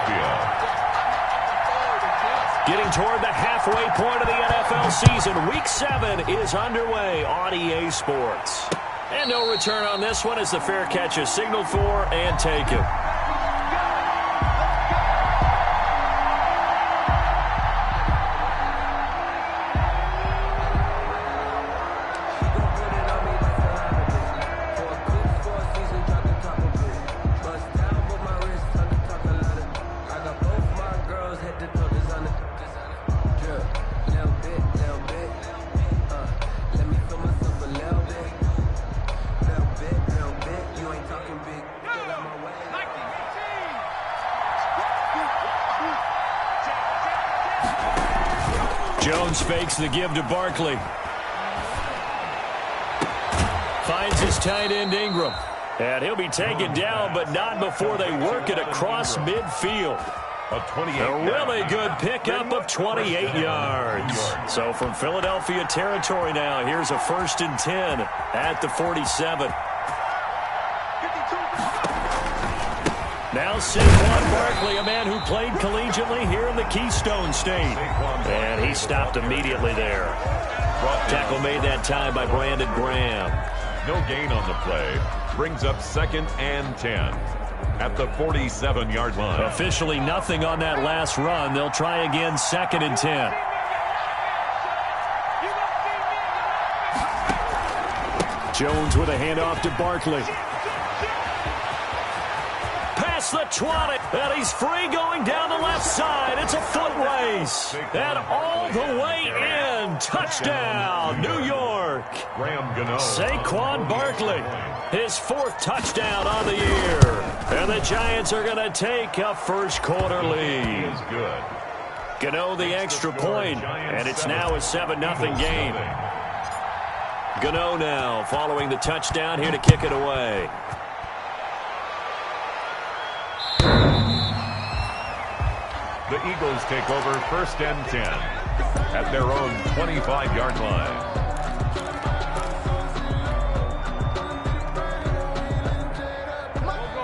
Philadelphia. Getting toward the halfway point of the NFL season. Week 7 is underway on EA Sports. And no return on this one as the fair catch is signaled for and taken. Jones fakes the give to Barkley. Finds his tight end Ingram. And he'll be taken down, but not before they work it across midfield. A really good pickup of 28 yards. So from Philadelphia territory now, here's a 1st and 10 at the 47. Now Saquon Barkley, a man who played collegiately here in the Keystone State. And he stopped immediately there. Tackle made that time by Brandon Graham. No gain on the play. Brings up 2nd and 10 at the 47-yard line. Officially nothing on that last run. They'll try again 2nd and 10. Jones with a handoff to Barkley. Past the 20, and he's free going down the left side. It's a foot race. And all the way in. Touchdown, New York. Saquon Barkley, his 4th touchdown on the year. And the Giants are going to take a first-quarter lead. Gano the extra point, and it's now a 7-0 game. Gano now following the touchdown here to kick it away. The Eagles take over 1st and 10 at their own 25-yard line.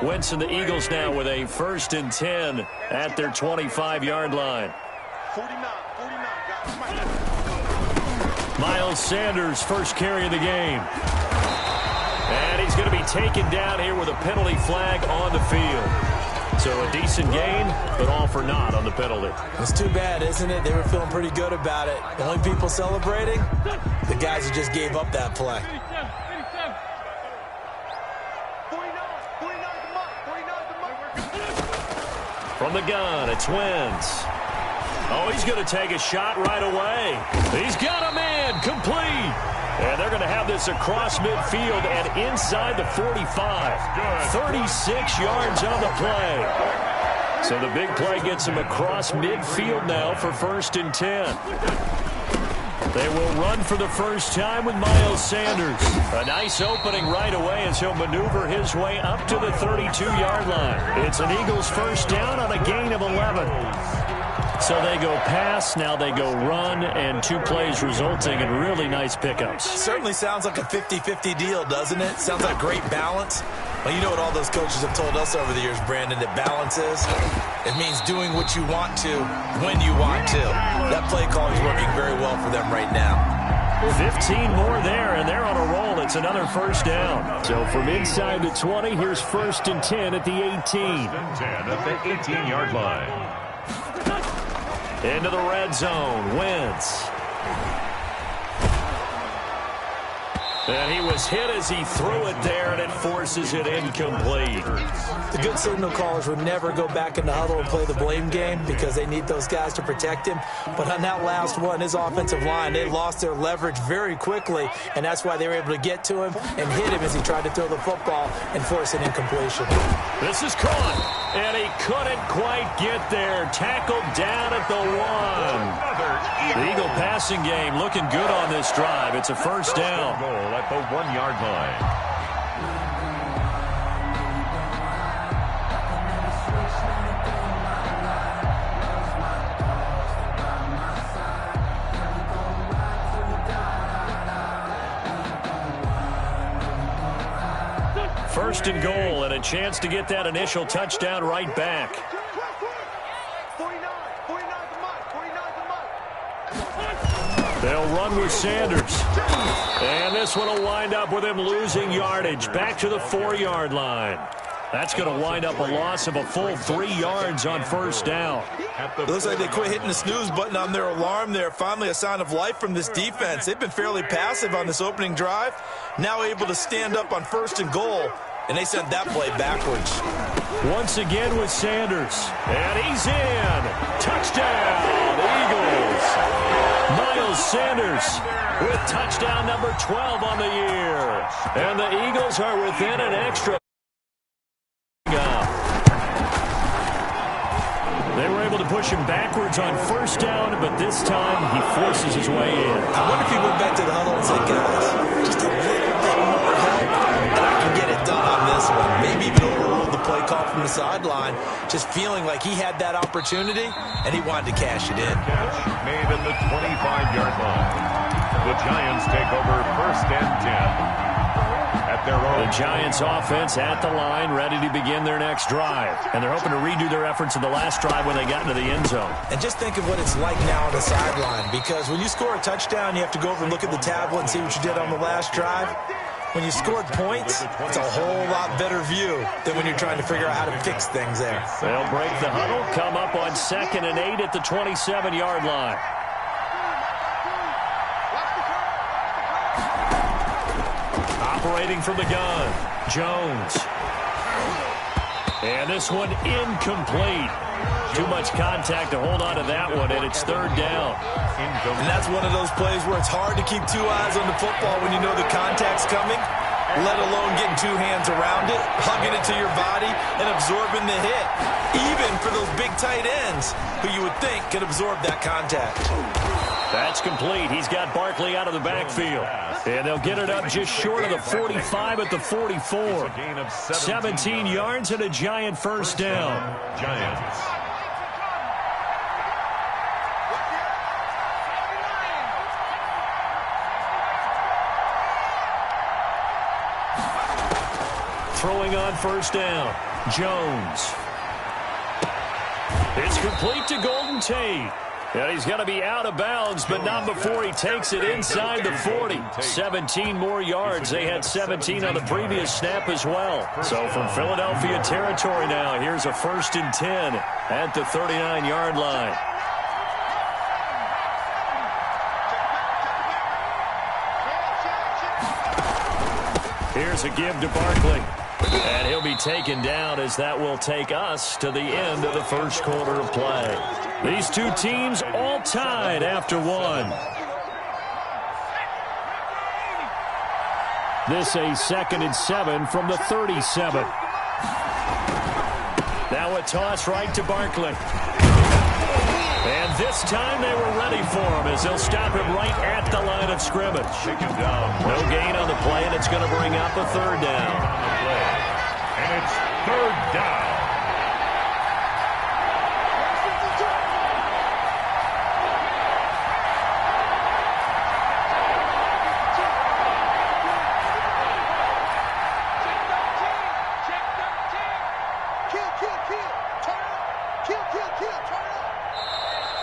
Wentz and the Eagles now with a 1st and 10 at their 25-yard line. 49, Miles Sanders, first carry of the game. And he's going to be taken down here with a penalty flag on the field. So a decent gain, but all for naught on the penalty. It's too bad, isn't it? They were feeling pretty good about it. The only people celebrating, the guys who just gave up that play. From the gun, it's Wentz. Oh, he's going to take a shot right away. He's got a man, complete. And they're going to have this across midfield and inside the 45. 36 yards on the play. So the big play gets him across midfield now for 1st and 10. They will run for the first time with Miles Sanders. A nice opening right away as he'll maneuver his way up to the 32-yard line. It's an Eagles first down on a gain of 11. So they go pass, now they go run, and 2 plays resulting in really nice pickups. Certainly sounds like a 50-50 deal, doesn't it? Sounds like great balance. Well, you know what all those coaches have told us over the years, Brandon, that balance is? It means doing what you want to when you want to. That play calling is working very well for them right now. 15 more there, and they're on a roll. It's another first down. So from inside the 20, here's 1st and 10 at the 18. 1st and 10 at the 18-yard line. Into the red zone, Wentz. And he was hit as he threw it there, and it forces it incomplete. The good signal callers would never go back in the huddle and play the blame game because they need those guys to protect him. But on that last one, his offensive line, they lost their leverage very quickly, and that's why they were able to get to him and hit him as he tried to throw the football and force an incompletion. This is caught, and he couldn't quite get there. Tackled down at the 1. The Eagle passing game looking good on this drive. It's a first down. Goal at the 1-yard line. First and goal, and a chance to get that initial touchdown right back. They'll run with Sanders. And this one will wind up with him losing yardage back to the 4-yard line. That's going to wind up a loss of a full 3 yards on first down. It looks like they quit hitting the snooze button on their alarm there. Finally a sign of life from this defense. They've been fairly passive on this opening drive. Now able to stand up on 1st and goal. And they sent that play backwards. Once again with Sanders. And he's in. Touchdown, Eagles. Miles Sanders with touchdown number 12 on the year. And the Eagles are within an extra. They were able to push him backwards on 1st down, but this time he forces his way in. I wonder if he went back to the huddle and said, guys, just a little bit more help, and I can get it done on this one. Maybe even overruled the play call from the sideline, just feeling like he had that opportunity, and he wanted to cash it in. Catch made at the 25-yard line. The Giants take over 1st and 10. The Giants offense at the line, ready to begin their next drive. And they're hoping to redo their efforts in the last drive when they got into the end zone. And just think of what it's like now on the sideline, because when you score a touchdown, you have to go over and look at the tablet and see what you did on the last drive. When you scored points, it's a whole lot better view than when you're trying to figure out how to fix things there. They'll break the huddle, come up on 2nd and 8 at the 27-yard line. Operating from the gun, Jones. And this one incomplete. Too much contact to hold on to that one, and it's 3rd down. And that's one of those plays where it's hard to keep 2 eyes on the football when you know the contact's coming, let alone getting 2 hands around it, hugging it to your body, and absorbing the hit. Even for those big tight ends who you would think can absorb that contact. That's complete. He's got Barkley out of the backfield. And they'll get it up just short of the 45 at the 44. 17 yards and a Giant 1st down. Giants. Throwing on 1st down, Jones. It's complete to Golden Tate. And he's going to be out of bounds, but not before he takes it inside the 40. 17 more yards. They had 17 on the previous snap as well. So from Philadelphia territory now, here's a 1st and 10 at the 39-yard line. Here's a give to Barkley. And he'll be taken down as that will take us to the end of the 1st quarter of play. These 2 teams all tied after 1. This a 2nd and 7 from the 37. Now a toss right to Barkley. And this time they were ready for him as they'll stop him right at the line of scrimmage. No gain on the play, and it's going to bring up a 3rd down. And it's 3rd down.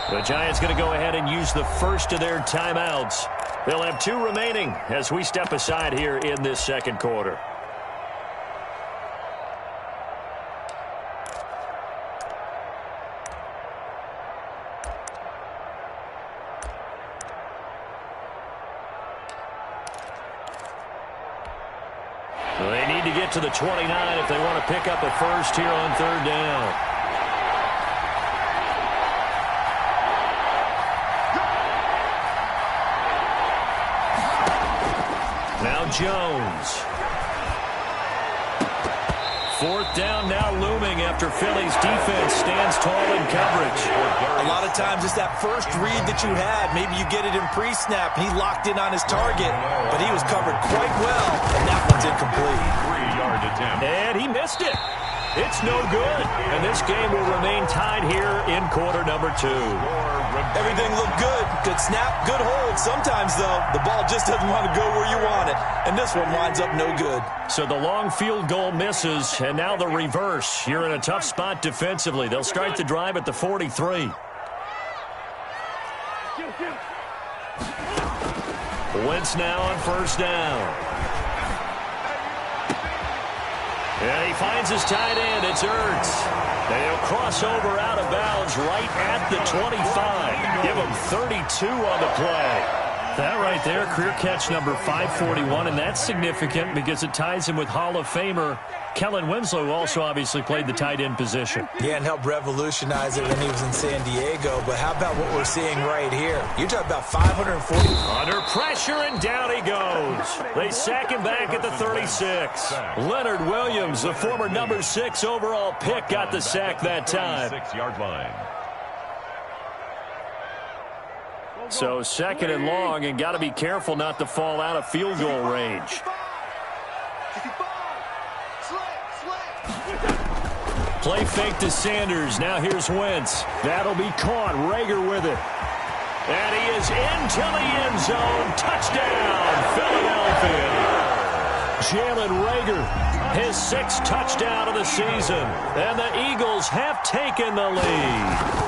The Giants going to go ahead and use the first of their timeouts. They'll have 2 remaining as we step aside here in this 2nd quarter. They need to get to the 29 if they want to pick up a first here on 3rd down. Now Jones. 4th down now looming after Philly's defense stands tall in coverage. A lot of times it's that first read that you had. Maybe you get it in pre-snap, and he locked in on his target, but he was covered quite well, and that one's incomplete. 3-yard attempt. And he missed it. It's no good. And this game will remain tied here in quarter number 2. Everything looked good. Good snap, good hold. Sometimes, though, the ball just doesn't want to go where you want it. And this one winds up no good. So the long field goal misses, and now the reverse. You're in a tough spot defensively. They'll start the drive at the 43. Wentz now on first down. And he finds his tight end. It's Ertz. And he'll cross over out of bounds right at the 25. Give him 32 on the play. That right there, career catch number 541, and that's significant because it ties him with Hall of Famer Kellen Winslow, who also obviously played the tight end position. Yeah, and helped revolutionize it when he was in San Diego. But how about what we're seeing right here? You're talking about 540. Under pressure, and down he goes. They sack him back at the 36. Leonard Williams, the former number 6 overall pick, got the sack that time. 6-yard line. So second and long, and got to be careful not to fall out of field goal range. Play fake to Sanders. Now here's Wentz. That'll be caught. Rager with it. And he is into the end zone. Touchdown, Philadelphia. Jalen Rager, his 6th touchdown of the season. And the Eagles have taken the lead.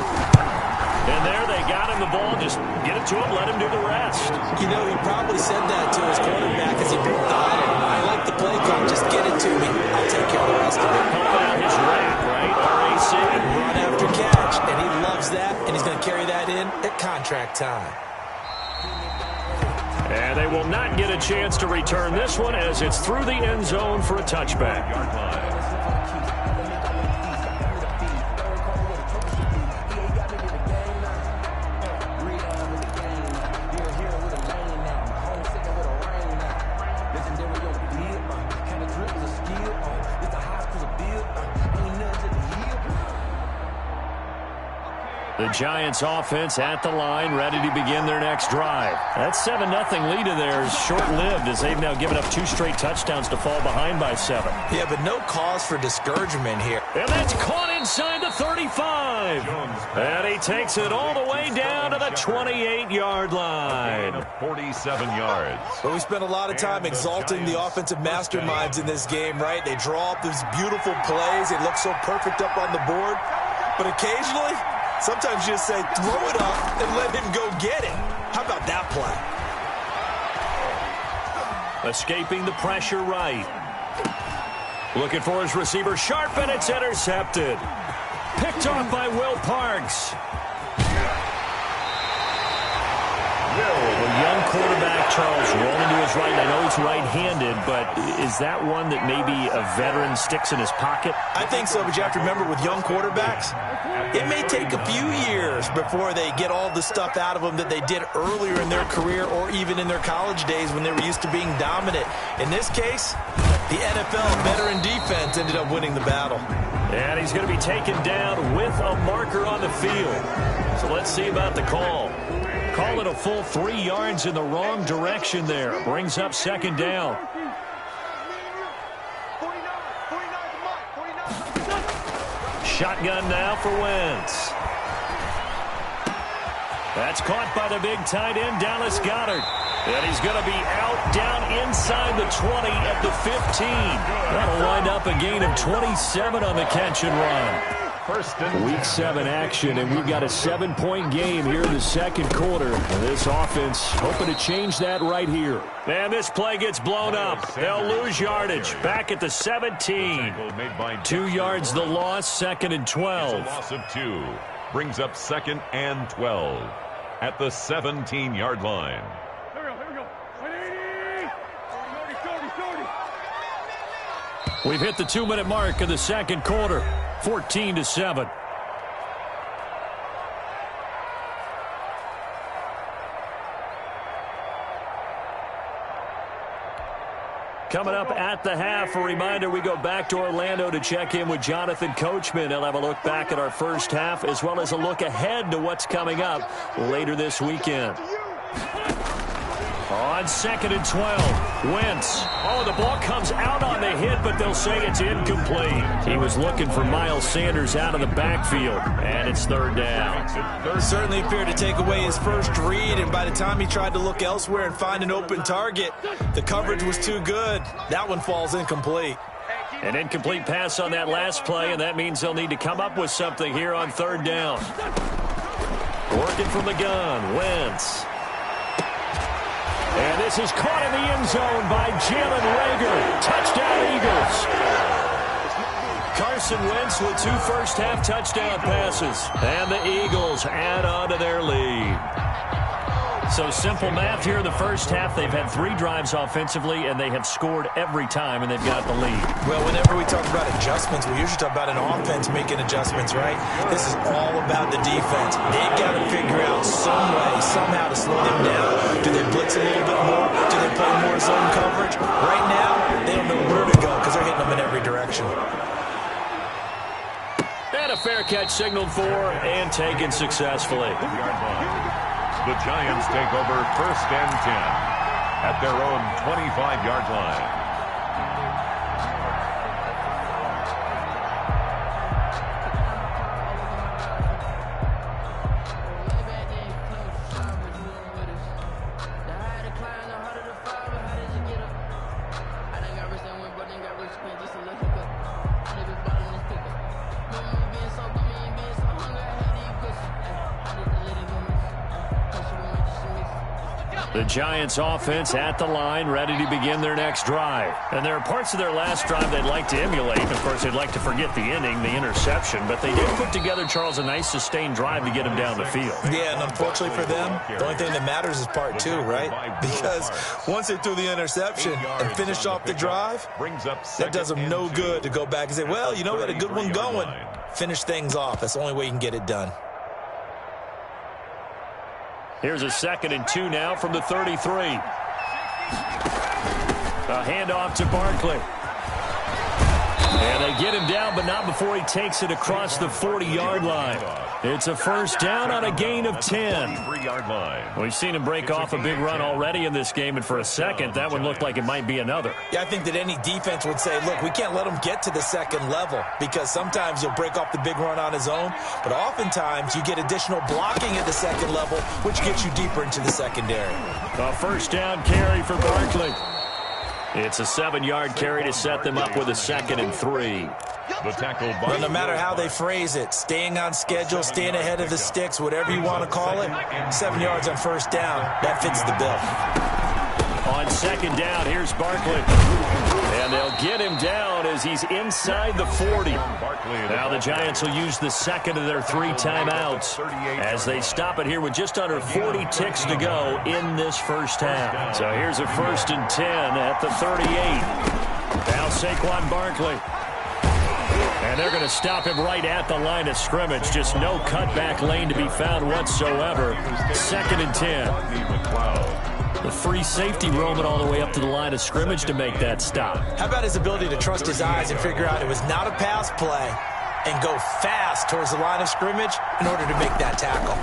And there they got him the ball. Just get it to him, let him do the rest. You know, he probably said that to his quarterback as he broke the huddle. I like the play call. Just get it to me. I'll take care of the rest of it. Helping out his rack, right? RAC. Run after catch. And he loves that. And he's going to carry that in at contract time. And they will not get a chance to return this one as it's through the end zone for a touchback. The Giants offense at the line, ready to begin their next drive. That 7-0 lead of theirs is short-lived as they've now given up 2 straight touchdowns to fall behind by 7. Yeah, but no cause for discouragement here. And that's caught inside the 35. And he takes it all the way down to the 28-yard line. 47 yards. But we spent a lot of time exalting the offensive masterminds in this game, right? They draw up these beautiful plays. They look so perfect up on the board. But occasionally, sometimes you just say, throw it up and let him go get it. How about that play? Escaping the pressure right. Looking for his receiver sharp, and it's intercepted. Picked off by Will Parks. The young quarterback, Charles, rolling to his right. I know he's right-handed, but is that one that maybe a veteran sticks in his pocket? I think so, but you have to remember with young quarterbacks, it may take a few years before they get all the stuff out of them that they did earlier in their career or even in their college days when they were used to being dominant. In this case, the NFL veteran defense ended up winning the battle. And he's going to be taken down with a marker on the field. So let's see about the call. Call it a full 3 yards in the wrong direction there. Brings up second down. Shotgun now for Wentz. That's caught by the big tight end, Dallas Goedert. And he's going to be out down inside the 20 at the 15. That'll wind up a gain of 27 on the catch and run. Week 7 action, and we've got a 7-point game here in the second quarter. And this offense hoping to change that right here. And this play gets blown up. They'll lose yardage. Back at the 17. 2 yards the loss, 2nd and 12. A loss of 2. Brings up 2nd and 12 at the 17-yard line. We've hit the 2-minute mark of the second quarter. 14-7. Coming up at the half, a reminder, we go back to Orlando to check in with Jonathan Coachman. He'll have a look back at our first half as well as a look ahead to what's coming up later this weekend. On 2nd and 12, Wentz. Oh, the ball comes out on the hit, but they'll say it's incomplete. He was looking for Miles Sanders out of the backfield, and it's 3rd down. Certainly appeared to take away his first read, and by the time he tried to look elsewhere and find an open target, the coverage was too good. That one falls incomplete. An incomplete pass on that last play, and that means they'll need to come up with something here on 3rd down. Working from the gun, Wentz. And this is caught in the end zone by Jalen Reagor. Touchdown, Eagles. Carson Wentz with 2 first-half touchdown passes. And the Eagles add on to their lead. So simple math here in the first half. They've had 3 drives offensively, and they have scored every time, and they've got the lead. Well, whenever we talk about adjustments, we usually talk about an offense making adjustments, right? This is all about the defense. They've got to figure out some way, somehow to slow them down. Do they blitz a little bit more? Do they play more zone coverage? Right now, they don't know where to go because they're hitting them in every direction. And a fair catch signaled for and taken successfully. The Giants take over 1st and 10 at their own 25-yard line. The Giants offense at the line, ready to begin their next drive. And there are parts of their last drive they'd like to emulate. Of course, they'd like to forget the inning, the interception. But they did put together, Charles, a nice sustained drive to get him down the field. Yeah, and unfortunately for them, the only thing that matters is part 2, right? Because once they threw the interception and finished off the drive, that does them no good to go back and say, well, you know, we had a good one going. Finish things off. That's the only way you can get it done. Here's a 2nd and 2 now from the 33. A handoff to Barkley. And they get him down, but not before he takes it across the 40-yard line. It's a first down on a gain of 10. We've seen him break off a big run already in this game, and for a second, that one looked like it might be another. Yeah, I think that any defense would say, look, we can't let him get to the 2nd level because sometimes he'll break off the big run on his own, but oftentimes you get additional blocking at the 2nd level, which gets you deeper into the secondary. A first down carry for Barkley. It's a 7-yard carry to set them up with a 2nd and 3. The tackle by well, no matter how they phrase it, staying on schedule, staying ahead of the sticks, whatever you want to call it, 7 yards on first down, that fits the bill. On 2nd down, here's Barkley. And they'll get him down as he's inside the 40. Now the Giants will use the 2nd of their 3 timeouts as they stop it here with just under 40 ticks to go in this first half. So here's a 1st and 10 at the 38. Now Saquon Barkley. And they're going to stop him right at the line of scrimmage. Just no cutback lane to be found whatsoever. 2nd and 10. The free safety roaming all the way up to the line of scrimmage to make that stop. How about his ability to trust his eyes and figure out it was not a pass play and go fast towards the line of scrimmage in order to make that tackle.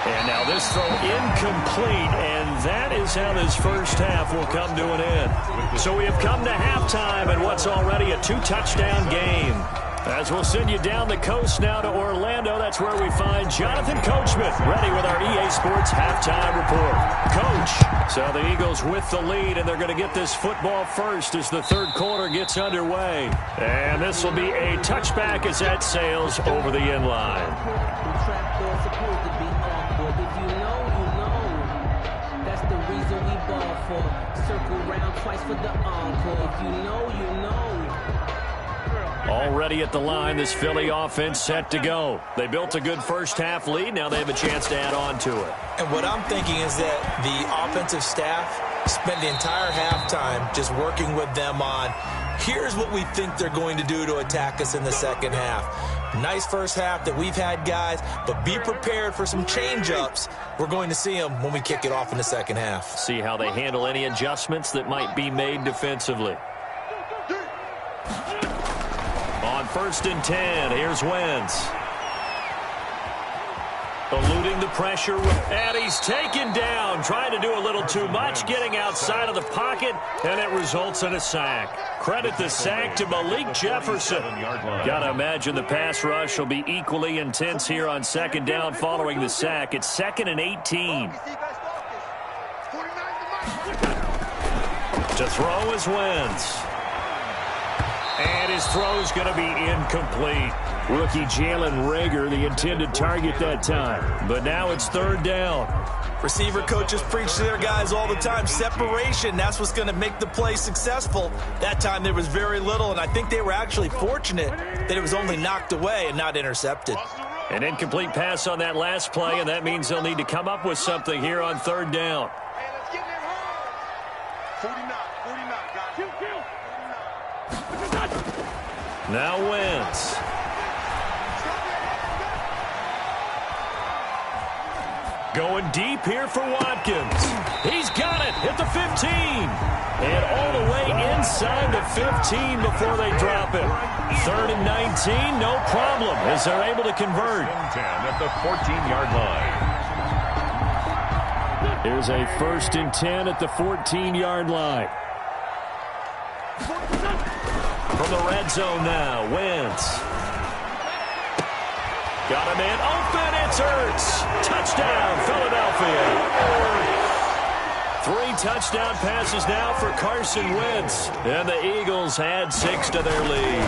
And now this throw incomplete, and that is how this first half will come to an end. So we have come to halftime in what's already a 2-touchdown game. As we'll send you down the coast now to Orlando, that's where we find Jonathan Coachman ready with our EA Sports halftime report. Coach, so the Eagles with the lead, and they're going to get this football first as the 3rd quarter gets underway. And this will be a touchback as that sails over the end line. Circle round twice for the encore. If you know, you know. Already at the line, this Philly offense set to go. They built a good first half lead. Now they have a chance to add on to it. And what I'm thinking is that the offensive staff spent the entire halftime just working with them on, here's what we think they're going to do to attack us in the second half. Nice first half that we've had, guys, but be prepared for some change-ups. We're going to see them when we kick it off in the second half. See how they handle any adjustments that might be made defensively. On 1st and 10, here's Wentz. Eluding the pressure, and he's taken down, trying to do a little too much, getting outside of the pocket, and it results in a sack. Credit the sack to Malik Jefferson. Got to imagine the pass rush will be equally intense here on second down following the sack. It's 2nd and 18. To throw is Wentz. And his throw's going to be incomplete. Rookie Jalen Reagor, the intended target that time. But now it's 3rd down. Receiver coaches preach to their guys all the time. Separation, that's what's going to make the play successful. That time there was very little, and I think they were actually fortunate that it was only knocked away and not intercepted. An incomplete pass on that last play, and that means they'll need to come up with something here on 3rd down. Now Wentz. Going deep here for Watkins. He's got it at the 15. And all the way inside the 15 before they drop it. 3rd and 19, no problem, as they're able to convert. 10 at the 14-yard line. Here's a 1st and 10 at the 14-yard line. From the red zone now, Wentz. Got a man open, it's Ertz. Touchdown, Philadelphia. 3 touchdown passes now for Carson Wentz. And the Eagles add 6 to their lead.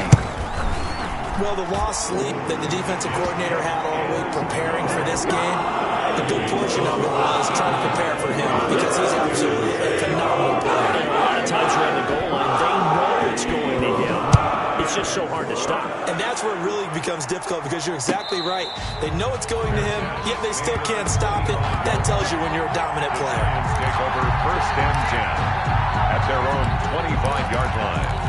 Well, the lost sleep that the defensive coordinator had all week preparing for this game, a good portion of it was trying to prepare for him because he's absolutely a phenomenal player. A lot of times around the goal line, they know it's going to him. It's just so hard to stop. And that's where it really becomes difficult because you're exactly right. They know it's going to him, yet they still can't stop it. That tells you when you're a dominant player. Take over 1st and 10 at their own 25-yard line.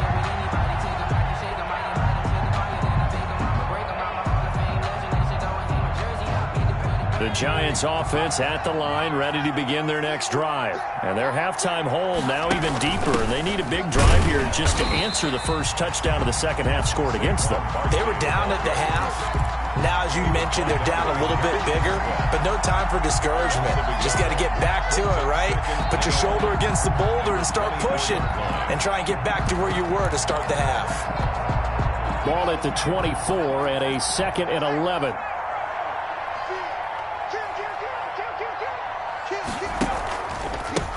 The Giants offense at the line, ready to begin their next drive. And their halftime hole now even deeper. And they need a big drive here just to answer the first touchdown of the second half scored against them. They were down at the half. Now, as you mentioned, they're down a little bit bigger, but no time for discouragement. Just got to get back to it, right? Put your shoulder against the boulder and start pushing and try and get back to where you were to start the half. Ball at the 24 and a 2nd and 11.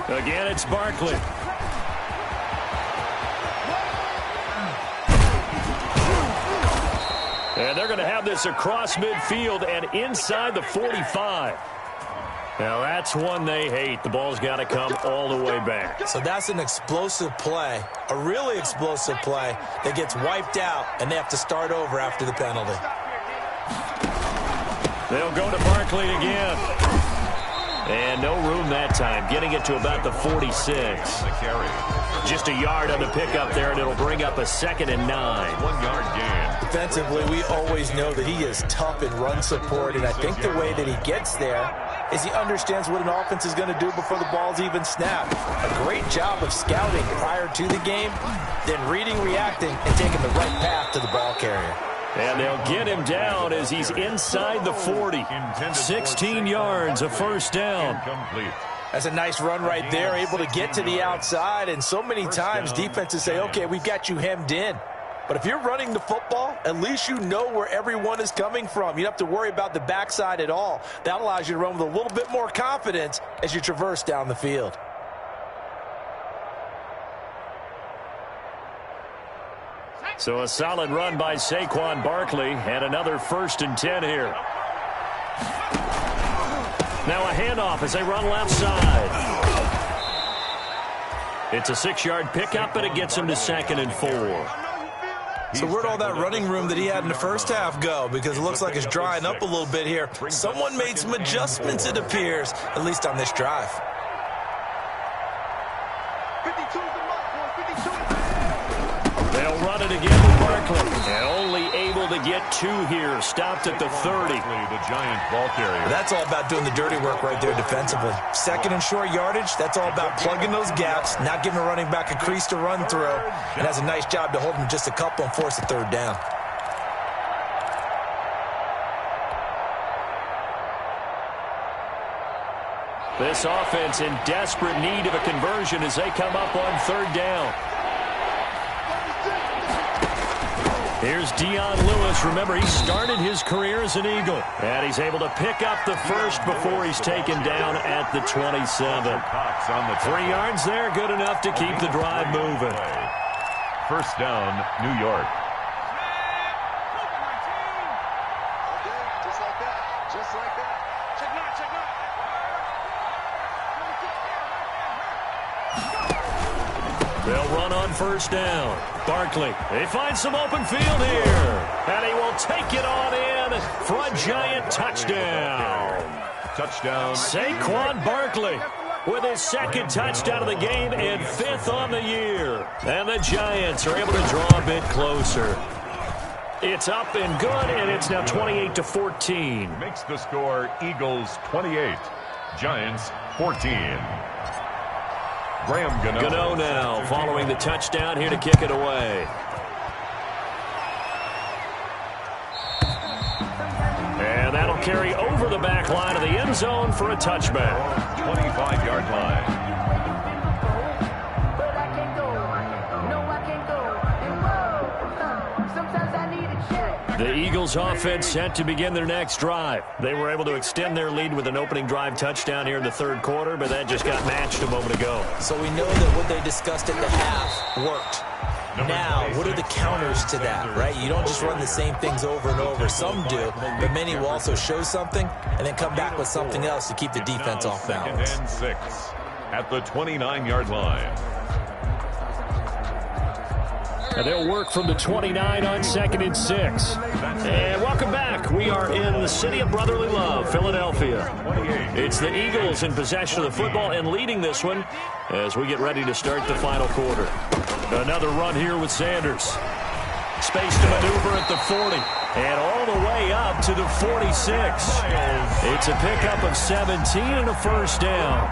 Again, it's Barkley. And they're going to have this across midfield and inside the 45. Now, that's one they hate. The ball's got to come all the way back. So that's an explosive play, a really explosive play that gets wiped out, and they have to start over after the penalty. They'll go to Barkley again. And no room that time, getting it to about the 46. Just a yard on the pickup there, and it'll bring up a 2nd and 9. 1-yard gain. Defensively, we always know that he is tough in run support, and I think the way that he gets there is he understands what an offense is going to do before the ball's even snapped. A great job of scouting prior to the game, then reading, reacting, and taking the right path to the ball carrier. And they'll get him down as he's inside the 40. 16 yards, a 1st down. That's a nice run right there, able to get to the outside. And so many times defenses say, okay, we've got you hemmed in. But if you're running the football, at least you know where everyone is coming from. You don't have to worry about the backside at all. That allows you to run with a little bit more confidence as you traverse down the field. So a solid run by Saquon Barkley and another 1st and 10 here. Now a handoff as they run left side. It's a 6-yard pickup, and it gets him to 2nd and 4. So where'd all that running room that he had in the first half go? Because it looks like it's drying up a little bit here. Someone made some adjustments, it appears, at least on this drive. 52's the mark, boys. 52. They'll run it again with Barkley. And only able to get 2 here. Stopped at the 30. The Giant ball carrier. That's all about doing the dirty work right there defensively. 2nd and short yardage, that's all about plugging those gaps, not giving a running back a crease to run through, and has a nice job to hold him just a couple and force a 3rd down. This offense in desperate need of a conversion as they come up on third down. Here's Dion Lewis. Remember, he started his career as an Eagle. And he's able to pick up the first before he's taken down at the 27. 3 yards there, good enough to keep the drive moving. First down, New York. Just like that. Just like that. Check out, check out. They'll run on first down. Barkley, they find some open field here. And he will take it on in for a giant touchdown. Touchdown. Saquon Barkley with his second touchdown of the game and 5th on the year. And the Giants are able to draw a bit closer. It's up and good, and it's now 28-14. Makes the score Eagles 28, Giants 14. Graham Gano now following the touchdown here to kick it away. And that'll carry over the back line of the end zone for a touchback. 25-yard line. The Eagles offense set to begin their next drive. They were able to extend their lead with an opening drive touchdown here in the third quarter, but that just got matched a moment ago. So we know that what they discussed at the half worked. Now, what are the counters to that, right? You don't just run the same things over and over. Some do, but many will also show something and then come back with something else to keep the defense off balance. 2nd and 6 at the 29-yard line. And they'll work from the 29 on 2nd and 6. And welcome back. We are in the city of brotherly love, Philadelphia. It's the Eagles in possession of the football and leading this one as we get ready to start the final quarter. Another run here with Sanders. Space to maneuver at the 40. And all the way up to the 46. It's a pickup of 17 and a first down.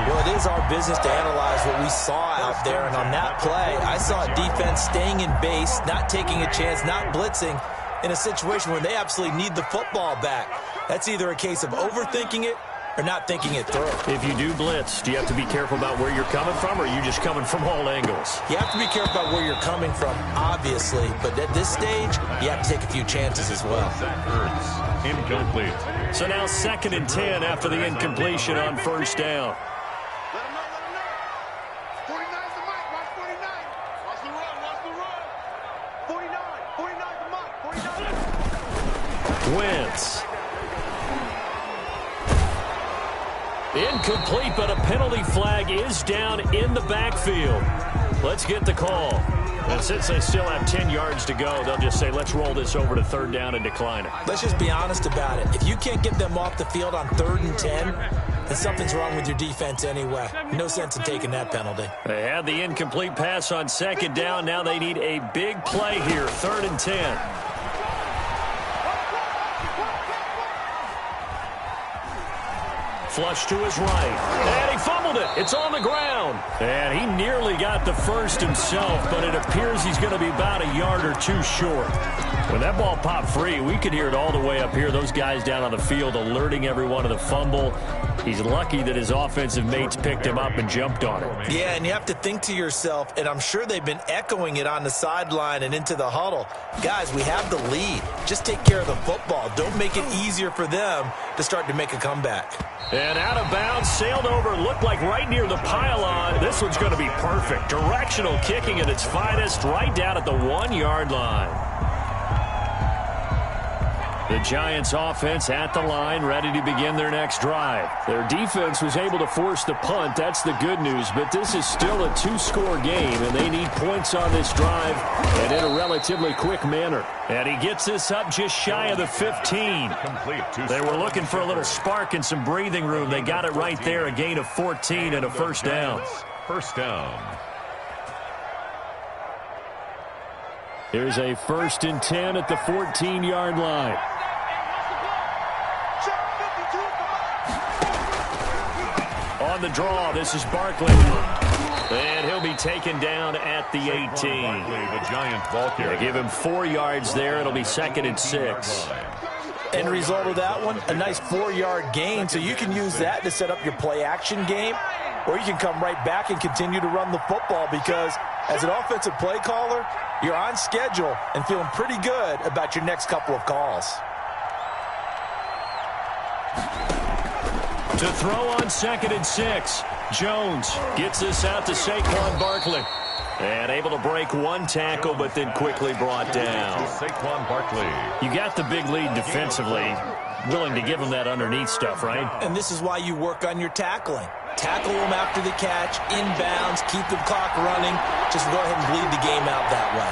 Well, it is our business to analyze what we saw out there. And on that play, I saw a defense staying in base, not taking a chance, not blitzing in a situation where they absolutely need the football back. That's either a case of overthinking it or not thinking it through. If you do blitz, do you have to be careful about where you're coming from, or are you just coming from all angles? You have to be careful about where you're coming from, obviously, but at this stage, you have to take a few chances as well. Incomplete. So now 2nd and 10 after the incompletion on first down. Let him know, let him know. 49's the mic, watch 49. Watch the run, watch the run. 49's the mic, 49. Wentz. Incomplete, but a penalty flag is down in the backfield. Let's get the call. And since they still have 10 yards to go, they'll just say, let's roll this over to third down and decline it. Let's just be honest about it. If you can't get them off the field on 3rd and 10, then something's wrong with your defense anyway. No sense in taking that penalty. They had the incomplete pass on 2nd down. Now they need a big play here, 3rd and 10. Flush to his right. And he fumbled it. It's on the ground. And he nearly got the first himself, but it appears he's going to be about a yard or two short. When that ball popped free, we could hear it all the way up here. Those guys down on the field alerting everyone of the fumble. He's lucky that his offensive mates picked him up and jumped on it. Yeah, and you have to think to yourself, and I'm sure they've been echoing it on the sideline and into the huddle. Guys, we have the lead. Just take care of the football. Don't make it easier for them to start to make a comeback. And out of bounds, sailed over, looked like right near the pylon. This one's going to be perfect. Directional kicking at its finest, right down at the 1-yard line. The Giants offense at the line, ready to begin their next drive. Their defense was able to force the punt. That's the good news, but this is still a 2-score game, and they need points on this drive and in a relatively quick manner. And he gets this up just shy of the 15. They were looking for a little spark and some breathing room. They got it right there, a gain of 14 and a first down. First down. Here's a 1st and 10 at the 14-yard line. On the draw, this is Barkley. And he'll be taken down at the 18. The Giant ball carrier. They give him 4 yards there. It'll be 2nd and 6. End result of that one, a nice 4-yard gain, so you can use that to set up your play-action game, or you can come right back and continue to run the football because as an offensive play caller, you're on schedule and feeling pretty good about your next couple of calls. To throw on 2nd and 6, Jones gets this out to Saquon Barkley. And able to break one tackle, but then quickly brought down. Saquon Barkley. You got the big lead defensively. Willing to give him that underneath stuff, right? And this is why you work on your tackling. Tackle them after the catch, inbounds, keep the clock running. Just go ahead and bleed the game out that way.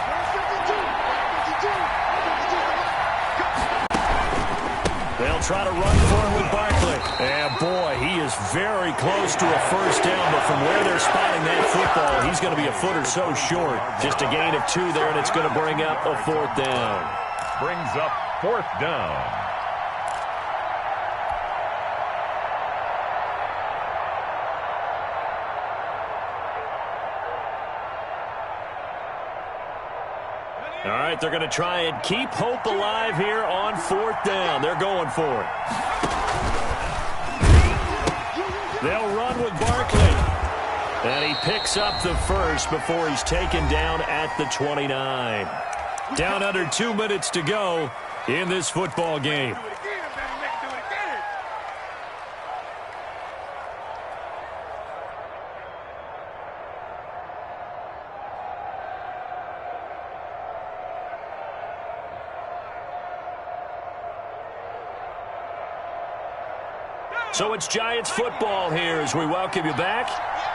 They'll try to run for it with Barkley. And, boy, he is very close to a first down, but from where they're spotting that football, he's going to be a foot or so short. Just a gain of 2 there, and it's going to bring up a 4th down. Brings up 4th down. All right, they're going to try and keep hope alive here on 4th down. They're going for it. They'll run with Barkley. And he picks up the first before he's taken down at the 29. Down under 2 minutes to go in this football game. So it's Giants football here as we welcome you back.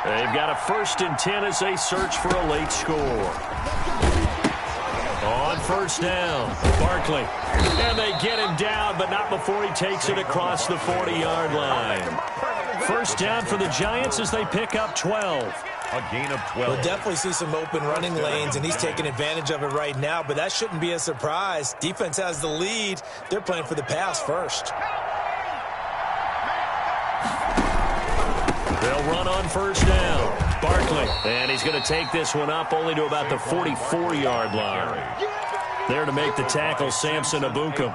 They've got a 1st and 10 as they search for a late score. On 1st down, Barkley. And they get him down, but not before he takes it across the 40-yard line. 1st down for the Giants as they pick up 12. A gain of 12. We'll definitely see some open running lanes, and he's taking advantage of it right now, but that shouldn't be a surprise. Defense has the lead. They're playing for the pass first. They'll run on 1st down. Barkley. And he's going to take this one up only to about the 44-yard line. There to make the tackle, Samson Ebukam.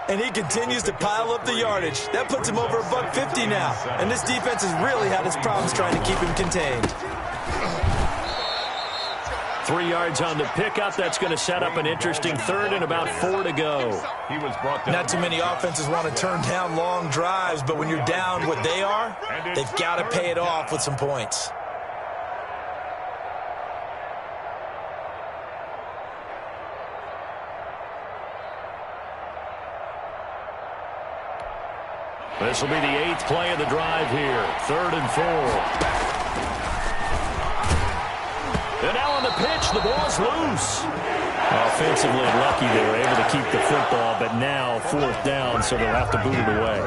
And he continues to pile up the yardage. That puts him over $150 now. And this defense has really had its problems trying to keep him contained. 3 yards on the pickup. That's going to set up an interesting 3rd and about 4 to go. He was brought down. Not too many offenses want to turn down long drives, but when you're down what they are, they've got to pay it off with some points. This will be the 8th play of the drive here. 3rd and 4. And now on the pitch, the ball's loose. Offensively lucky they were able to keep the football, but now 4th down, so they'll have to boot it away.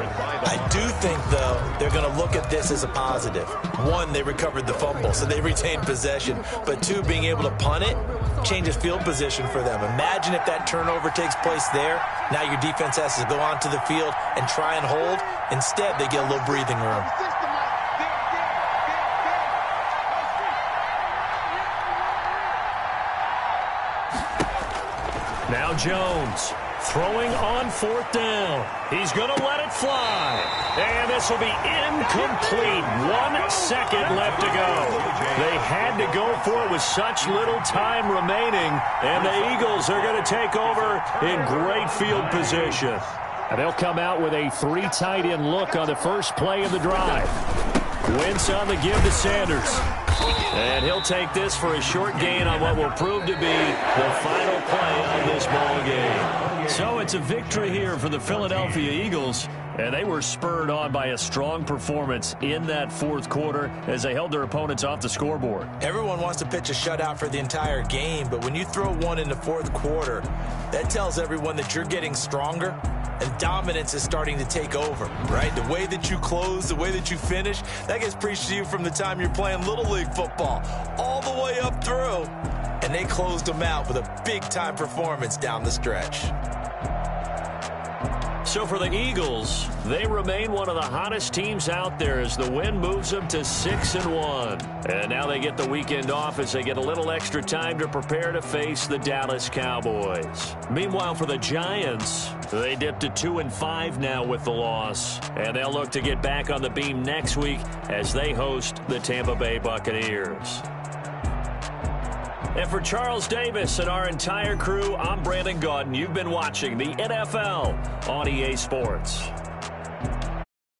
I do think, though, they're going to look at this as a positive. 1, they recovered the fumble, so they retained possession. But 2, being able to punt it changes field position for them. Imagine if that turnover takes place there. Now your defense has to go onto the field and try and hold. Instead, they get a little breathing room. Now Jones throwing on 4th down. He's going to let it fly. And this will be incomplete. 1 second left to go. They had to go for it with such little time remaining. And the Eagles are going to take over in great field position. And they'll come out with a 3 tight end look on the first play of the drive. Wentz on the give to Sanders. And he'll take this for a short gain on what will prove to be the final play of this ball game. So it's a victory here for the Philadelphia Eagles. And they were spurred on by a strong performance in that 4th quarter as they held their opponents off the scoreboard. Everyone wants to pitch a shutout for the entire game, but when you throw one in the 4th quarter, that tells everyone that you're getting stronger and dominance is starting to take over, right? The way that you close, the way that you finish, that gets preached to you from the time you're playing Little League football all the way up through. And they closed them out with a big-time performance down the stretch. So for the Eagles, they remain one of the hottest teams out there as the win moves them to 6-1. And now they get the weekend off as they get a little extra time to prepare to face the Dallas Cowboys. Meanwhile, for the Giants, they dipped to 2-5 now with the loss. And they'll look to get back on the beam next week as they host the Tampa Bay Buccaneers. And for Charles Davis and our entire crew, I'm Brandon Gaudin. You've been watching the NFL on EA Sports.